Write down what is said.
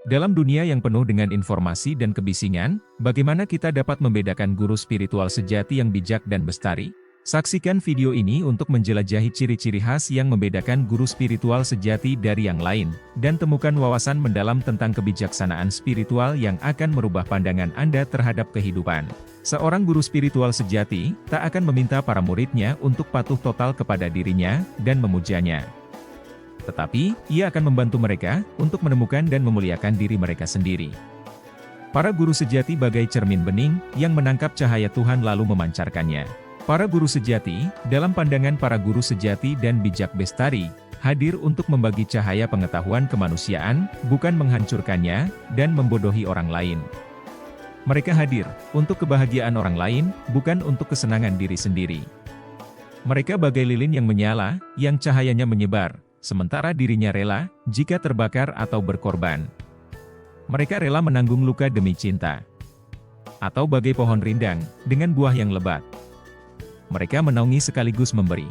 Dalam dunia yang penuh dengan informasi dan kebisingan, bagaimana kita dapat membedakan guru spiritual sejati yang bijak dan bestari? Saksikan video ini untuk menjelajahi ciri-ciri khas yang membedakan guru spiritual sejati dari yang lain, dan temukan wawasan mendalam tentang kebijaksanaan spiritual yang akan merubah pandangan Anda terhadap kehidupan. Seorang guru spiritual sejati tak akan meminta para muridnya untuk patuh total kepada dirinya dan memujanya. Tetapi, ia akan membantu mereka untuk menemukan dan memuliakan diri mereka sendiri. Para guru sejati bagai cermin bening yang menangkap cahaya Tuhan lalu memancarkannya. Para guru sejati, dalam pandangan para guru sejati dan bijak bestari, hadir untuk membagi cahaya pengetahuan kemanusiaan, bukan menghancurkannya, dan membodohi orang lain. Mereka hadir untuk kebahagiaan orang lain, bukan untuk kesenangan diri sendiri. Mereka bagai lilin yang menyala, yang cahayanya menyebar, sementara dirinya rela, jika terbakar atau berkorban. Mereka rela menanggung luka demi cinta. Atau bagai pohon rindang, dengan buah yang lebat. Mereka menaungi sekaligus memberi.